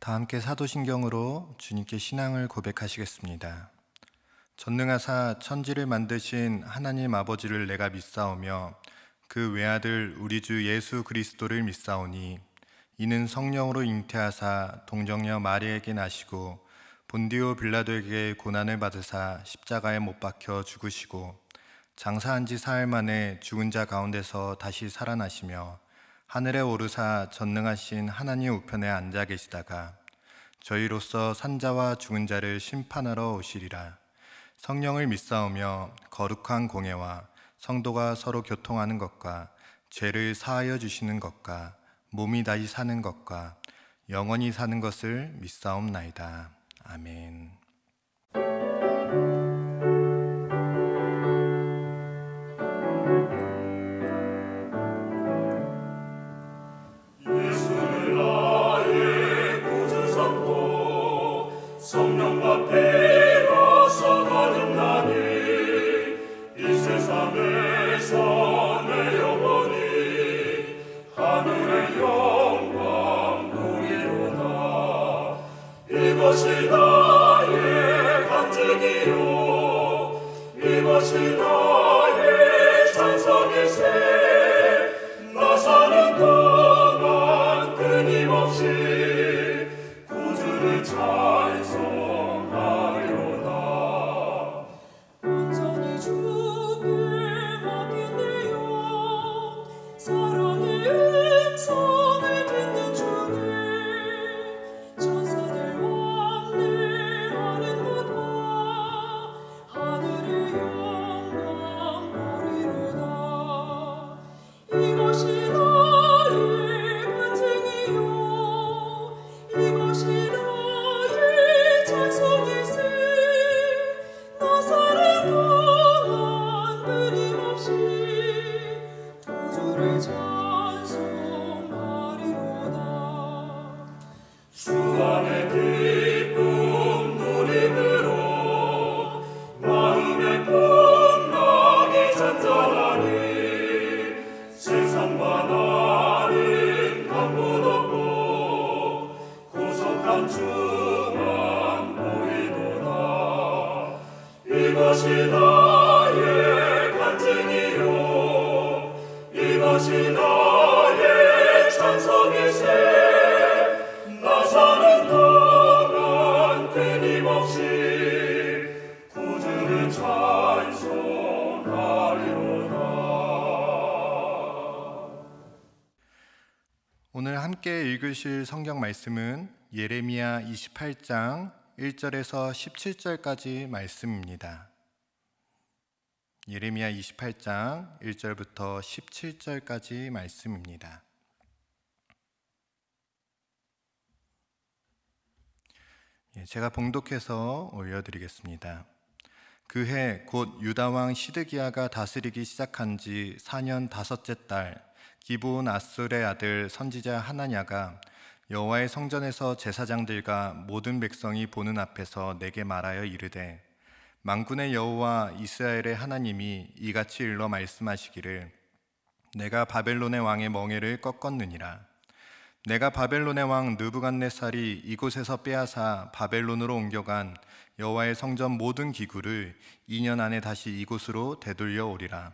다 함께 사도신경으로 주님께 신앙을 고백하시겠습니다. 전능하사 천지를 만드신 하나님 아버지를 내가 믿사오며 그 외아들 우리 주 예수 그리스도를 믿사오니 이는 성령으로 잉태하사 동정녀 마리아에게 나시고 본디오 빌라도에게 고난을 받으사 십자가에 못 박혀 죽으시고 장사한 지 사흘 만에 죽은 자 가운데서 다시 살아나시며 하늘에 오르사 전능하신 하나님 우편에 앉아 계시다가 저희로서 산자와 죽은 자를 심판하러 오시리라. 성령을 믿사오며 거룩한 공예와 성도가 서로 교통하는 것과 죄를 사하여 주시는 것과 몸이 다시 사는 것과 영원히 사는 것을 믿사옵나이다. 아멘. 예수를 나의 구주 삼고 성령과 피로써 거듭나니 이 세상에서 내 영혼이 하늘의 영광 보리로다. 이것이 나의 간증이요 이것이 나의 찬송일세. 나 사는 동안 끊임없이 구주를 찬송하리로다. 온전히 주께 맡긴대요. 사랑의 음성을 듣는 중에 천사들 왕래하는 것과 하늘의 영광 보리로다. 이것이 나의 간증이요 이것이 나의 찬송일세. 나 사는 동안 끊임없이 구주를 찬송하리로다. 주 안의 기쁨 누림으로 마음의 풍랑이 잔잔하니 세상과 나는 강분 없고 고속한 주만 보이도다. 이것이 나의 간증이요 이것이 나의 찬송일세. 나 사는 동안 끊임없이 구주를 찬송하리로다. 오늘 함께 읽으실 성경 말씀은 예레미야 28장 1절에서 17절까지 말씀입니다. 예레미야 28장 1절부터 17절까지 말씀입니다. 제가 봉독해서 올려드리겠습니다. 그 해 곧 유다왕 시드기야가 다스리기 시작한 지 4년 다섯째 달 기브온 아술의 아들 선지자 하나냐가 여호와의 성전에서 제사장들과 모든 백성이 보는 앞에서 내게 말하여 이르되 만군의 여호와 이스라엘의 하나님이 이같이 일러 말씀하시기를 내가 바벨론의 왕의 멍에를 꺾었느니라. 내가 바벨론의 왕 느부갓네살이 이곳에서 빼앗아 바벨론으로 옮겨간 여호와의 성전 모든 기구를 2년 안에 다시 이곳으로 되돌려 오리라.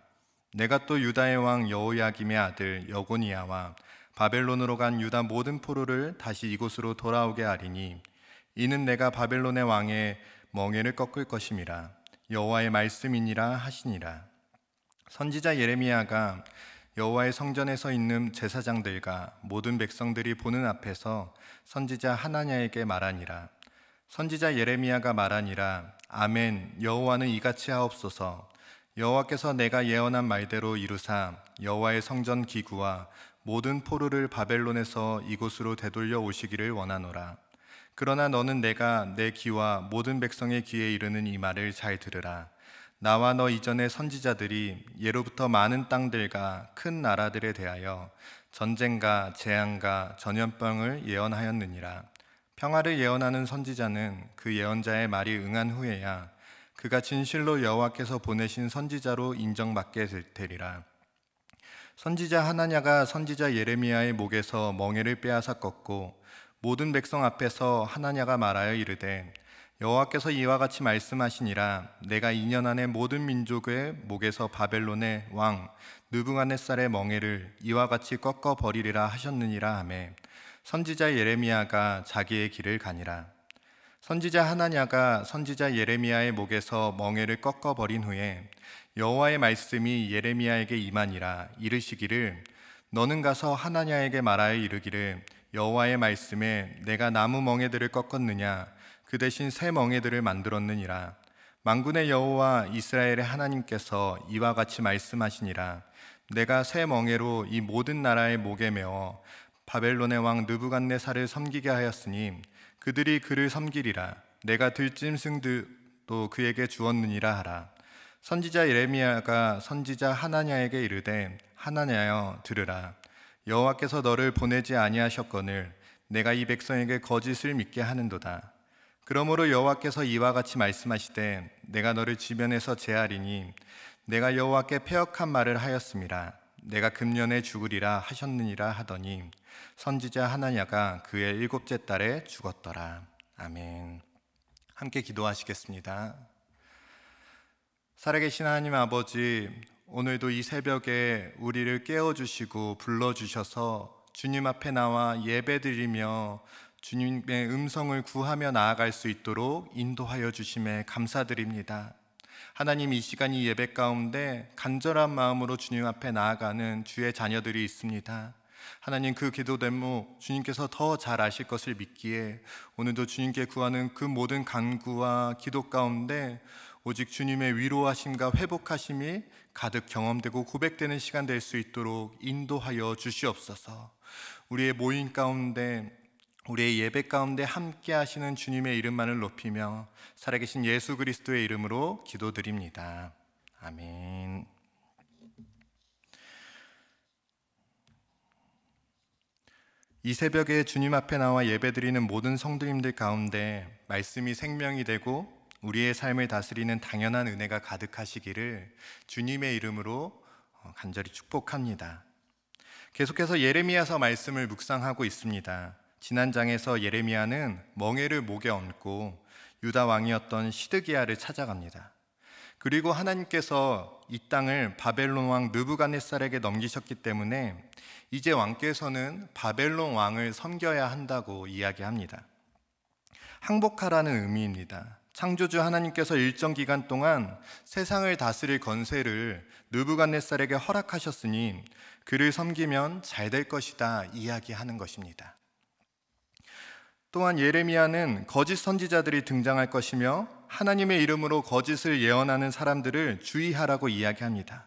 내가 또 유다의 왕 여호야김의 아들 여고니야와 바벨론으로 간 유다 모든 포로를 다시 이곳으로 돌아오게 하리니 이는 내가 바벨론의 왕의 멍에를 꺾을 것임이라. 여호와의 말씀이니라 하시니라. 선지자 예레미야가 여호와의 성전에서 있는 제사장들과 모든 백성들이 보는 앞에서 선지자 하나냐에게 말하니라. 선지자 예레미야가 말하니라. 아멘. 여호와는 이같이 하옵소서. 여호와께서 내가 예언한 말대로 이루사 여호와의 성전 기구와 모든 포로를 바벨론에서 이곳으로 되돌려 오시기를 원하노라. 그러나 너는 내가 내 귀와 모든 백성의 귀에 이르는 이 말을 잘 들으라. 나와 너 이전의 선지자들이 예로부터 많은 땅들과 큰 나라들에 대하여 전쟁과 재앙과 전염병을 예언하였느니라. 평화를 예언하는 선지자는 그 예언자의 말이 응한 후에야 그가 진실로 여호와께서 보내신 선지자로 인정받게 되리라. 선지자 하나냐가 선지자 예레미야의 목에서 멍에를 빼앗아 꺾고 모든 백성 앞에서 하나냐가 말하여 이르되 여호와께서 이와 같이 말씀하시니라. 내가 2년 안에 모든 민족의 목에서 바벨론의 왕 느부갓네살의 멍에를 이와 같이 꺾어 버리리라 하셨느니라 하매 선지자 예레미야가 자기의 길을 가니라. 선지자 하나냐가 선지자 예레미야의 목에서 멍에를 꺾어 버린 후에 여호와의 말씀이 예레미야에게 임하니라. 이르시기를 너는 가서 하나냐에게 말하여 이르기를 여호와의 말씀에 내가 나무 멍에들을 꺾었느냐 그 대신 새 멍에들을 만들었느니라. 만군의 여호와 이스라엘의 하나님께서 이와 같이 말씀하시니라. 내가 새 멍에로 이 모든 나라의 목에 메어 바벨론의 왕 느부갓네살을 섬기게 하였으니 그들이 그를 섬기리라. 내가 들짐승도 그에게 주었느니라 하라. 선지자 예레미야가 선지자 하나냐에게 이르되 하나냐여 들으라. 여호와께서 너를 보내지 아니하셨거늘 내가 이 백성에게 거짓을 믿게 하는도다. 그러므로 여호와께서 이와 같이 말씀하시되 내가 너를 지면에서 제하리니 내가 여호와께 패역한 말을 하였음이라. 내가 금년에 죽으리라 하셨느니라 하더니 선지자 하나냐가 그의 7째 달에 죽었더라. 아멘. 함께 기도하시겠습니다. 살아계신 하나님 아버지, 오늘도 이 새벽에 우리를 깨워주시고 불러주셔서 주님 앞에 나와 예배드리며 주님의 음성을 구하며 나아갈 수 있도록 인도하여 주심에 감사드립니다. 하나님, 이 시간 이 예배 가운데 간절한 마음으로 주님 앞에 나아가는 주의 자녀들이 있습니다. 하나님, 그 기도 대목 주님께서 더 잘 아실 것을 믿기에 오늘도 주님께 구하는 그 모든 간구와 기도 가운데 오직 주님의 위로하심과 회복하심이 가득 경험되고 고백되는 시간 될 수 있도록 인도하여 주시옵소서. 우리의 모임 가운데, 우리의 예배 가운데 함께 하시는 주님의 이름만을 높이며 살아계신 예수 그리스도의 이름으로 기도드립니다. 아멘. 이 새벽에 주님 앞에 나와 예배드리는 모든 성도님들 가운데 말씀이 생명이 되고 우리의 삶을 다스리는 당연한 은혜가 가득하시기를 주님의 이름으로 간절히 축복합니다. 계속해서 예레미야서 말씀을 묵상하고 있습니다. 지난 장에서 예레미야는 멍에를 목에 얹고 유다 왕이었던 시드기야를 찾아갑니다. 그리고 하나님께서 이 땅을 바벨론 왕 느부갓네살에게 넘기셨기 때문에 이제 왕께서는 바벨론 왕을 섬겨야 한다고 이야기합니다. 항복하라는 의미입니다. 창조주 하나님께서 일정 기간 동안 세상을 다스릴 권세를 느부갓네살에게 허락하셨으니 그를 섬기면 잘 될 것이다 이야기하는 것입니다. 또한 예레미야는 거짓 선지자들이 등장할 것이며 하나님의 이름으로 거짓을 예언하는 사람들을 주의하라고 이야기합니다.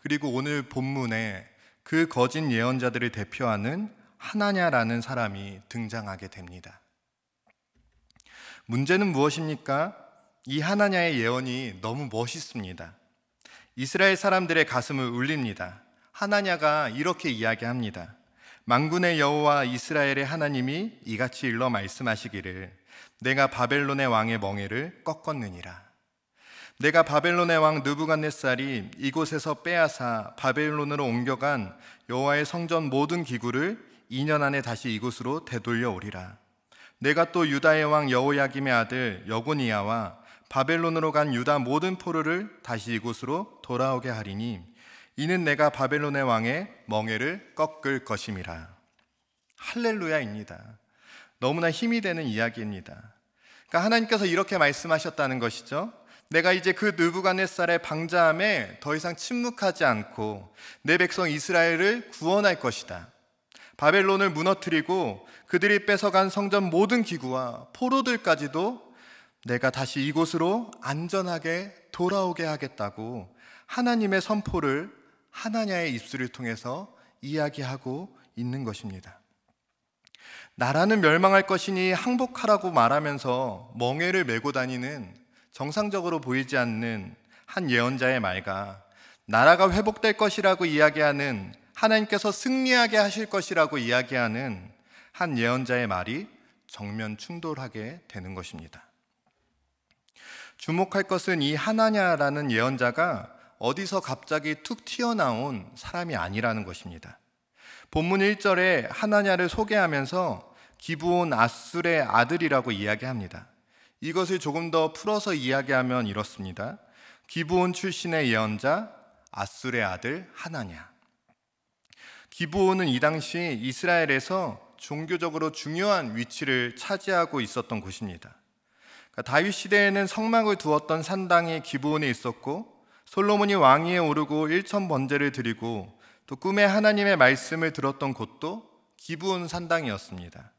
그리고 오늘 본문에 그 거짓 예언자들을 대표하는 하나냐라는 사람이 등장하게 됩니다. 문제는 무엇입니까? 이 하나냐의 예언이 너무 멋있습니다. 이스라엘 사람들의 가슴을 울립니다. 하나냐가 이렇게 이야기합니다. 만군의 여호와 이스라엘의 하나님이 이같이 일러 말씀하시기를 내가 바벨론의 왕의 멍에를 꺾었느니라. 내가 바벨론의 왕 느부갓네살이 이곳에서 빼앗아 바벨론으로 옮겨간 여호와의 성전 모든 기구를 2년 안에 다시 이곳으로 되돌려 오리라. 내가 또 유다의 왕 여호야김의 아들 여고니야와 바벨론으로 간 유다 모든 포로를 다시 이곳으로 돌아오게 하리니 이는 내가 바벨론의 왕의 멍에를 꺾을 것임이라. 할렐루야입니다. 너무나 힘이 되는 이야기입니다. 그러니까 하나님께서 이렇게 말씀하셨다는 것이죠. 내가 이제 그 느부갓네살의 방자함에 더 이상 침묵하지 않고 내 백성 이스라엘을 구원할 것이다. 바벨론을 무너뜨리고 그들이 뺏어간 성전 모든 기구와 포로들까지도 내가 다시 이곳으로 안전하게 돌아오게 하겠다고 하나님의 선포를 하나냐의 입술을 통해서 이야기하고 있는 것입니다. 나라는 멸망할 것이니 항복하라고 말하면서 멍에를 메고 다니는 정상적으로 보이지 않는 한 예언자의 말과 나라가 회복될 것이라고 이야기하는 하나님께서 승리하게 하실 것이라고 이야기하는 한 예언자의 말이 정면 충돌하게 되는 것입니다. 주목할 것은 이 하나냐라는 예언자가 어디서 갑자기 툭 튀어나온 사람이 아니라는 것입니다. 본문 1절에 하나냐를 소개하면서 기브온 아술의 아들이라고 이야기합니다. 이것을 조금 더 풀어서 이야기하면 이렇습니다. 기브온 출신의 예언자 아술의 아들 하나냐. 기브온은 이 당시 이스라엘에서 종교적으로 중요한 위치를 차지하고 있었던 곳입니다. 다윗 시대에는 성막을 두었던 산당이 기브온에 있었고, 솔로몬이 왕위에 오르고 일천 번제를 드리고 또 꿈에 하나님의 말씀을 들었던 곳도 기브온 산당이었습니다.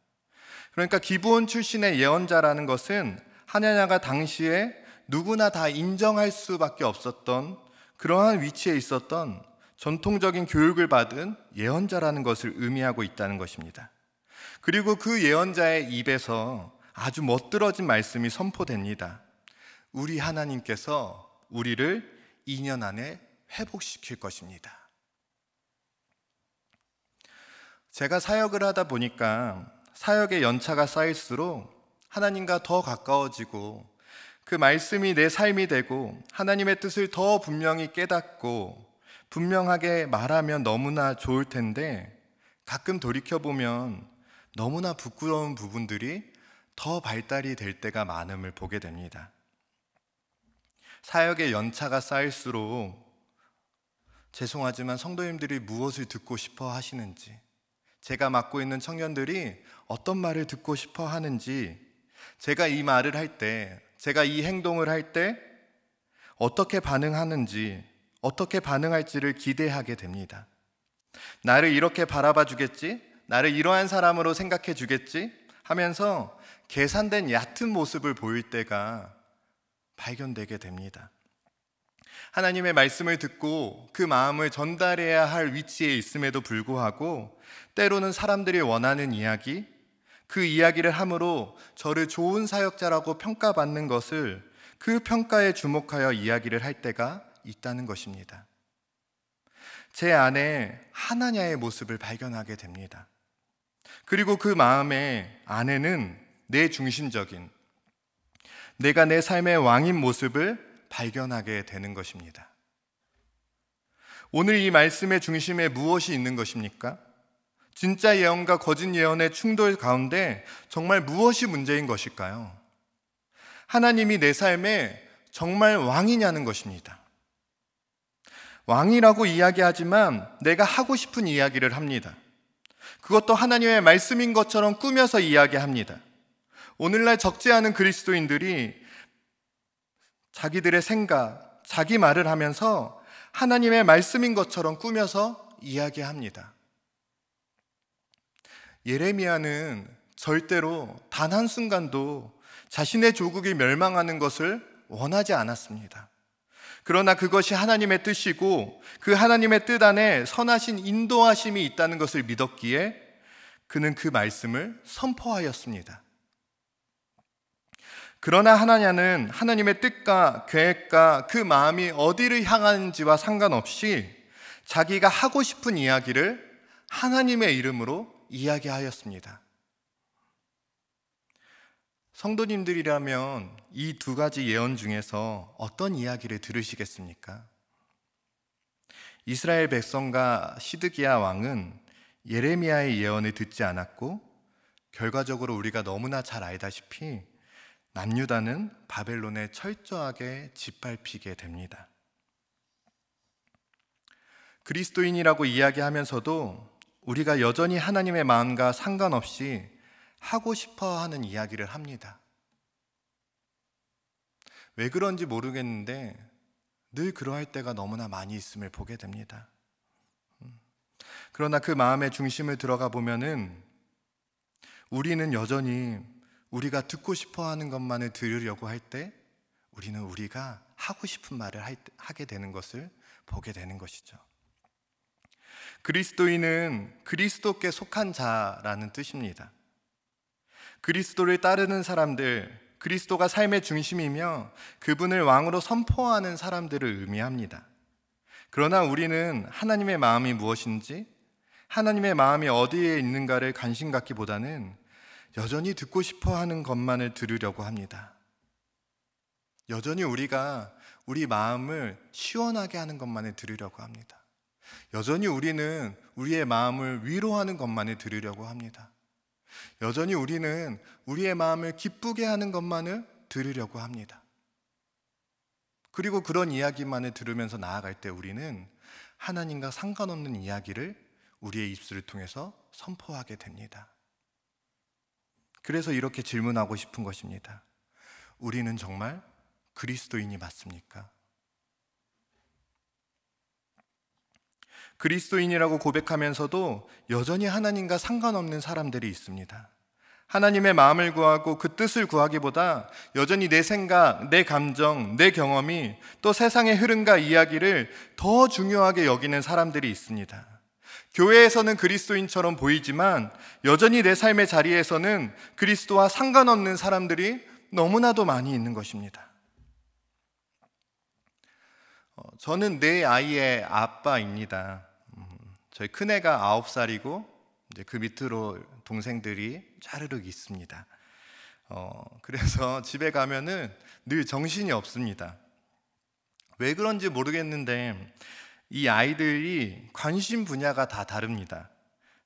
그러니까 기브온 출신의 예언자라는 것은 하나냐가 당시에 누구나 다 인정할 수밖에 없었던 그러한 위치에 있었던 전통적인 교육을 받은 예언자라는 것을 의미하고 있다는 것입니다. 그리고 그 예언자의 입에서 아주 멋들어진 말씀이 선포됩니다. 우리 하나님께서 우리를 2년 안에 회복시킬 것입니다. 제가 사역을 하다 보니까 사역의 연차가 쌓일수록 하나님과 더 가까워지고 그 말씀이 내 삶이 되고 하나님의 뜻을 더 분명히 깨닫고 분명하게 말하면 너무나 좋을 텐데, 가끔 돌이켜보면 너무나 부끄러운 부분들이 더 발달이 될 때가 많음을 보게 됩니다. 사역의 연차가 쌓일수록 죄송하지만 성도님들이 무엇을 듣고 싶어 하시는지, 제가 맡고 있는 청년들이 어떤 말을 듣고 싶어 하는지, 제가 이 말을 할 때, 제가 이 행동을 할 때 어떻게 반응하는지, 어떻게 반응할지를 기대하게 됩니다. 나를 이렇게 바라봐 주겠지? 나를 이러한 사람으로 생각해 주겠지? 하면서 계산된 얕은 모습을 보일 때가 발견되게 됩니다. 하나님의 말씀을 듣고 그 마음을 전달해야 할 위치에 있음에도 불구하고 때로는 사람들이 원하는 이야기, 그 이야기를 함으로 저를 좋은 사역자라고 평가받는 것을 그 평가에 주목하여 이야기를 할 때가 있다는 것입니다. 제 안에 하나냐의 모습을 발견하게 됩니다. 그리고 그 마음의 안에는 내 중심적인, 내가 내 삶의 왕인 모습을 발견하게 되는 것입니다. 오늘 이 말씀의 중심에 무엇이 있는 것입니까? 진짜 예언과 거짓 예언의 충돌 가운데 정말 무엇이 문제인 것일까요? 하나님이 내 삶에 정말 왕이냐는 것입니다. 왕이라고 이야기하지만 내가 하고 싶은 이야기를 합니다. 그것도 하나님의 말씀인 것처럼 꾸며서 이야기합니다. 오늘날 적지 않은 그리스도인들이 자기들의 생각, 자기 말을 하면서 하나님의 말씀인 것처럼 꾸며서 이야기합니다. 예레미야는 절대로 단 한순간도 자신의 조국이 멸망하는 것을 원하지 않았습니다. 그러나 그것이 하나님의 뜻이고 그 하나님의 뜻 안에 선하신 인도하심이 있다는 것을 믿었기에 그는 그 말씀을 선포하였습니다. 그러나 하나냐는 하나님의 뜻과 계획과 그 마음이 어디를 향하는지와 상관없이 자기가 하고 싶은 이야기를 하나님의 이름으로 이야기하였습니다. 성도님들이라면 이 두 가지 예언 중에서 어떤 이야기를 들으시겠습니까? 이스라엘 백성과 시드기야 왕은 예레미야의 예언을 듣지 않았고 결과적으로 우리가 너무나 잘 알다시피 남유다는 바벨론에 철저하게 짓밟히게 됩니다. 그리스도인이라고 이야기하면서도 우리가 여전히 하나님의 마음과 상관없이 하고 싶어 하는 이야기를 합니다. 왜 그런지 모르겠는데 늘 그러할 때가 너무나 많이 있음을 보게 됩니다. 그러나 그 마음의 중심을 들어가 보면은 우리는 여전히 우리가 듣고 싶어 하는 것만을 들으려고 할 때 우리는 우리가 하고 싶은 말을 하게 되는 것을 보게 되는 것이죠. 그리스도인은 그리스도께 속한 자라는 뜻입니다. 그리스도를 따르는 사람들, 그리스도가 삶의 중심이며 그분을 왕으로 선포하는 사람들을 의미합니다. 그러나 우리는 하나님의 마음이 무엇인지, 하나님의 마음이 어디에 있는가를 관심 갖기보다는 여전히 듣고 싶어 하는 것만을 들으려고 합니다. 여전히 우리가 우리 마음을 시원하게 하는 것만을 들으려고 합니다. 여전히 우리는 우리의 마음을 위로하는 것만을 들으려고 합니다. 여전히 우리는 우리의 마음을 기쁘게 하는 것만을 들으려고 합니다. 그리고 그런 이야기만을 들으면서 나아갈 때 우리는 하나님과 상관없는 이야기를 우리의 입술을 통해서 선포하게 됩니다. 그래서 이렇게 질문하고 싶은 것입니다. 우리는 정말 그리스도인이 맞습니까? 그리스도인이라고 고백하면서도 여전히 하나님과 상관없는 사람들이 있습니다. 하나님의 마음을 구하고 그 뜻을 구하기보다 여전히 내 생각, 내 감정, 내 경험이 또 세상의 흐름과 이야기를 더 중요하게 여기는 사람들이 있습니다. 교회에서는 그리스도인처럼 보이지만 여전히 내 삶의 자리에서는 그리스도와 상관없는 사람들이 너무나도 많이 있는 것입니다. 저는 내 아이의 아빠입니다. 저희 큰애가 9살이고 이제 그 밑으로 동생들이 짜르륵 있습니다. 그래서 집에 가면은 늘 정신이 없습니다. 왜 그런지 모르겠는데 이 아이들이 관심 분야가 다 다릅니다.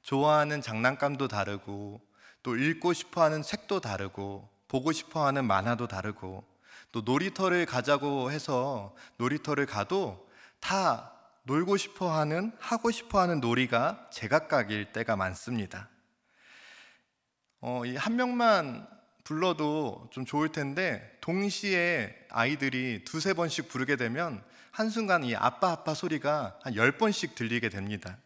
좋아하는 장난감도 다르고 또 읽고 싶어하는 책도 다르고 보고 싶어하는 만화도 다르고 또 놀이터를 가자고 해서 놀이터를 가도 다 놀고 싶어하는, 하고 싶어하는 놀이가 제각각일 때가 많습니다. 한 명만 불러도 좀 좋을 텐데 동시에 아이들이 2-3번씩 부르게 되면 한순간 이 아빠 아빠 소리가 한 10번씩 들리게 됩니다.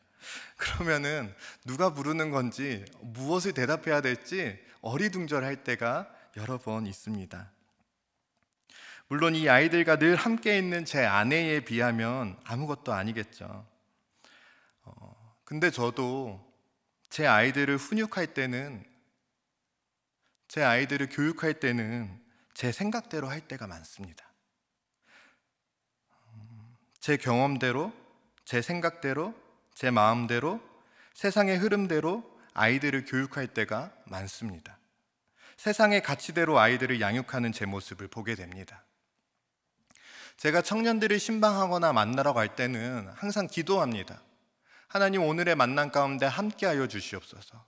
그러면은 누가 부르는 건지 무엇을 대답해야 될지 어리둥절할 때가 여러 번 있습니다. 물론 이 아이들과 늘 함께 있는 제 아내에 비하면 아무것도 아니겠죠. 근데 저도 제 아이들을 훈육할 때는, 제 아이들을 교육할 때는 제 생각대로 할 때가 많습니다. 제 경험대로, 제 생각대로, 제 마음대로, 세상의 흐름대로 아이들을 교육할 때가 많습니다. 세상의 가치대로 아이들을 양육하는 제 모습을 보게 됩니다. 제가 청년들을 신방하거나 만나러 갈 때는 항상 기도합니다. 하나님, 오늘의 만남 가운데 함께하여 주시옵소서.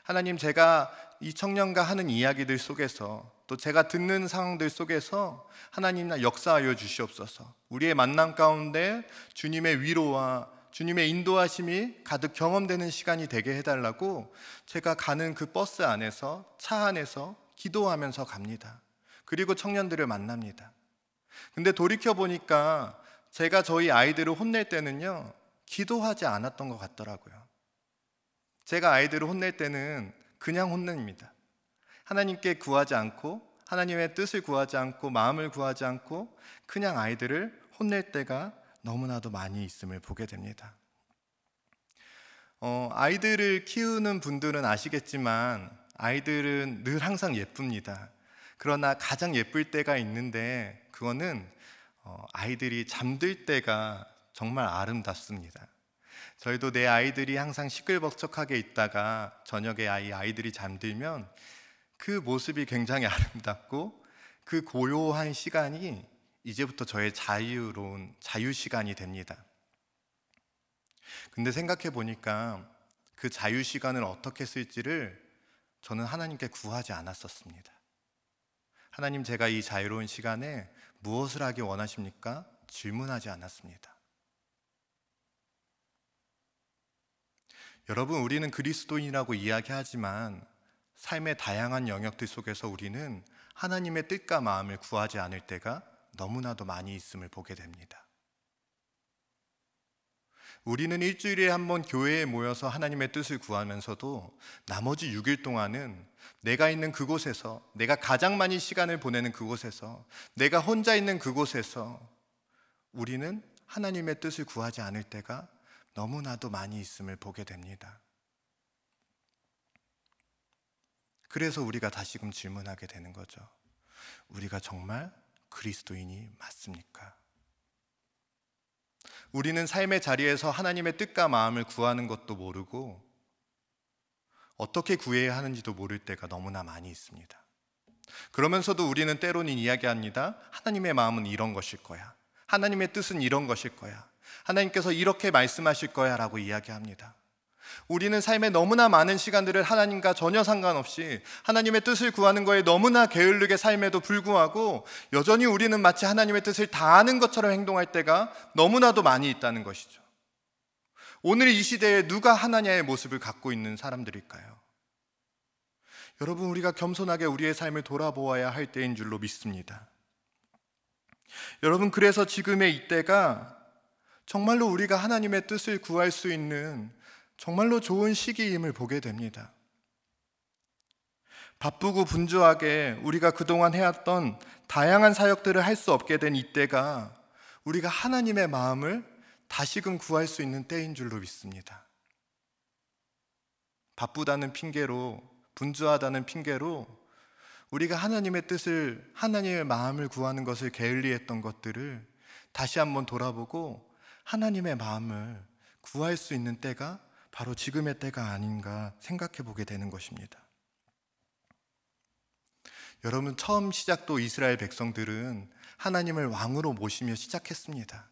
하나님, 제가 이 청년과 하는 이야기들 속에서 또 제가 듣는 상황들 속에서 하나님 역사하여 주시옵소서. 우리의 만남 가운데 주님의 위로와 주님의 인도하심이 가득 경험되는 시간이 되게 해달라고 제가 가는 그 버스 안에서, 차 안에서 기도하면서 갑니다. 그리고 청년들을 만납니다. 근데 돌이켜보니까 제가 저희 아이들을 혼낼 때는요, 기도하지 않았던 것 같더라고요. 제가 아이들을 혼낼 때는 그냥 혼냅니다. 하나님께 구하지 않고, 하나님의 뜻을 구하지 않고, 마음을 구하지 않고 그냥 아이들을 혼낼 때가 너무나도 많이 있음을 보게 됩니다. 아이들을 키우는 분들은 아시겠지만 아이들은 늘 항상 예쁩니다. 그러나 가장 예쁠 때가 있는데 그거는 아이들이 잠들 때가 정말 아름답습니다. 저희도 내 아이들이 항상 시끌벅적하게 있다가 저녁에 아이들이 잠들면 그 모습이 굉장히 아름답고 그 고요한 시간이 이제부터 저의 자유로운 자유 시간이 됩니다. 근데 생각해 보니까 그 자유 시간을 어떻게 쓸지를 저는 하나님께 구하지 않았었습니다. 하나님, 제가 이 자유로운 시간에 무엇을 하기 원하십니까? 질문하지 않았습니다. 여러분, 우리는 그리스도인이라고 이야기하지만 삶의 다양한 영역들 속에서 우리는 하나님의 뜻과 마음을 구하지 않을 때가 너무나도 많이 있음을 보게 됩니다. 우리는 일주일에 한 번 교회에 모여서 하나님의 뜻을 구하면서도 나머지 6일 동안은 내가 있는 그곳에서, 내가 가장 많이 시간을 보내는 그곳에서, 내가 혼자 있는 그곳에서 우리는 하나님의 뜻을 구하지 않을 때가 너무나도 많이 있음을 보게 됩니다. 그래서 우리가 다시금 질문하게 되는 거죠. 우리가 정말 그리스도인이 맞습니까? 우리는 삶의 자리에서 하나님의 뜻과 마음을 구하는 것도 모르고 어떻게 구해야 하는지도 모를 때가 너무나 많이 있습니다. 그러면서도 우리는 때로는 이야기합니다. 하나님의 마음은 이런 것일 거야. 하나님의 뜻은 이런 것일 거야. 하나님께서 이렇게 말씀하실 거야 라고 이야기합니다. 우리는 삶에 너무나 많은 시간들을 하나님과 전혀 상관없이 하나님의 뜻을 구하는 거에 너무나 게을르게 삶에도 불구하고 여전히 우리는 마치 하나님의 뜻을 다 아는 것처럼 행동할 때가 너무나도 많이 있다는 것이죠. 오늘 이 시대에 누가 하나님의 모습을 갖고 있는 사람들일까요? 여러분, 우리가 겸손하게 우리의 삶을 돌아보아야 할 때인 줄로 믿습니다. 여러분, 그래서 지금의 이때가 정말로 우리가 하나님의 뜻을 구할 수 있는 정말로 좋은 시기임을 보게 됩니다. 바쁘고 분주하게 우리가 그동안 해왔던 다양한 사역들을 할 수 없게 된 이때가 우리가 하나님의 마음을 다시금 구할 수 있는 때인 줄로 믿습니다. 바쁘다는 핑계로, 분주하다는 핑계로 우리가 하나님의 뜻을, 하나님의 마음을 구하는 것을 게을리 했던 것들을 다시 한번 돌아보고 하나님의 마음을 구할 수 있는 때가 바로 지금의 때가 아닌가 생각해 보게 되는 것입니다. 여러분, 처음 시작도 이스라엘 백성들은 하나님을 왕으로 모시며 시작했습니다.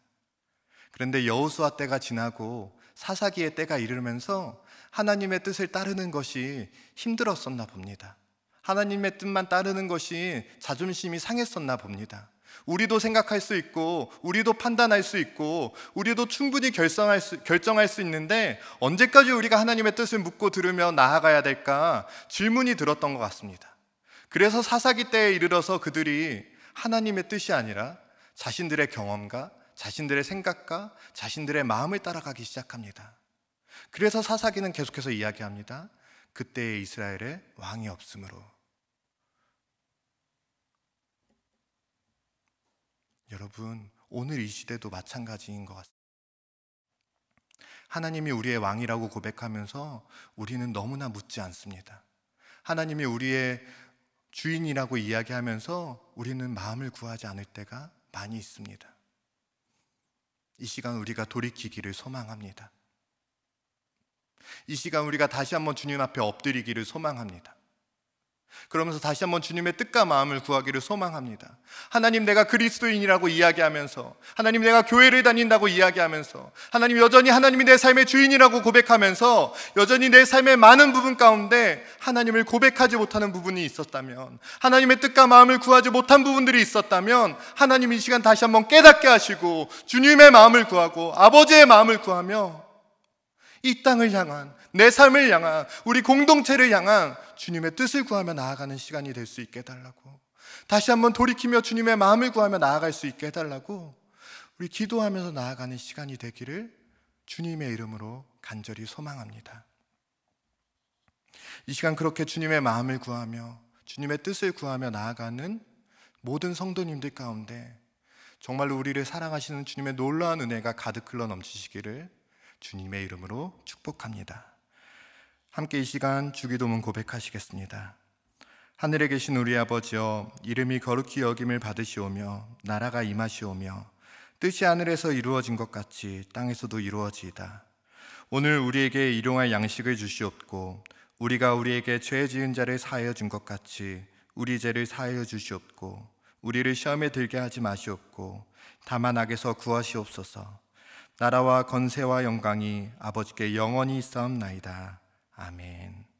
그런데 여호수아 때가 지나고 사사기의 때가 이르면서 하나님의 뜻을 따르는 것이 힘들었었나 봅니다. 하나님의 뜻만 따르는 것이 자존심이 상했었나 봅니다. 우리도 생각할 수 있고 우리도 판단할 수 있고 우리도 충분히 결정할 수 있는데 언제까지 우리가 하나님의 뜻을 묻고 들으며 나아가야 될까 질문이 들었던 것 같습니다. 그래서 사사기 때에 이르러서 그들이 하나님의 뜻이 아니라 자신들의 경험과 자신들의 생각과 자신들의 마음을 따라가기 시작합니다. 그래서 사사기는 계속해서 이야기합니다. 그때의 이스라엘에 왕이 없으므로. 여러분, 오늘 이 시대도 마찬가지인 것 같습니다. 하나님이 우리의 왕이라고 고백하면서 우리는 너무나 묻지 않습니다. 하나님이 우리의 주인이라고 이야기하면서 우리는 마음을 구하지 않을 때가 많이 있습니다. 이 시간 우리가 돌이키기를 소망합니다. 이 시간 우리가 다시 한번 주님 앞에 엎드리기를 소망합니다. 그러면서 다시 한번 주님의 뜻과 마음을 구하기를 소망합니다. 하나님, 내가 그리스도인이라고 이야기하면서, 하나님, 내가 교회를 다닌다고 이야기하면서, 하나님, 여전히 하나님이 내 삶의 주인이라고 고백하면서 여전히 내 삶의 많은 부분 가운데 하나님을 고백하지 못하는 부분이 있었다면, 하나님의 뜻과 마음을 구하지 못한 부분들이 있었다면 하나님 이 시간 다시 한번 깨닫게 하시고 주님의 마음을 구하고 아버지의 마음을 구하며 이 땅을 향한, 내 삶을 향한, 우리 공동체를 향한 주님의 뜻을 구하며 나아가는 시간이 될 수 있게 해달라고, 다시 한번 돌이키며 주님의 마음을 구하며 나아갈 수 있게 해달라고 우리 기도하면서 나아가는 시간이 되기를 주님의 이름으로 간절히 소망합니다. 이 시간 그렇게 주님의 마음을 구하며 주님의 뜻을 구하며 나아가는 모든 성도님들 가운데 정말로 우리를 사랑하시는 주님의 놀라운 은혜가 가득 흘러 넘치시기를 주님의 이름으로 축복합니다. 함께 이 시간 주기도문 고백하시겠습니다. 하늘에 계신 우리 아버지여, 이름이 거룩히 여김을 받으시오며 나라가 임하시오며 뜻이 하늘에서 이루어진 것 같이 땅에서도 이루어지이다. 오늘 우리에게 일용할 양식을 주시옵고 우리가 우리에게 죄 지은 자를 사하여 준 것 같이 우리 죄를 사하여 주시옵고 우리를 시험에 들게 하지 마시옵고 다만 악에서 구하시옵소서. 나라와 권세와 영광이 아버지께 영원히 있사옵나이다. 아멘.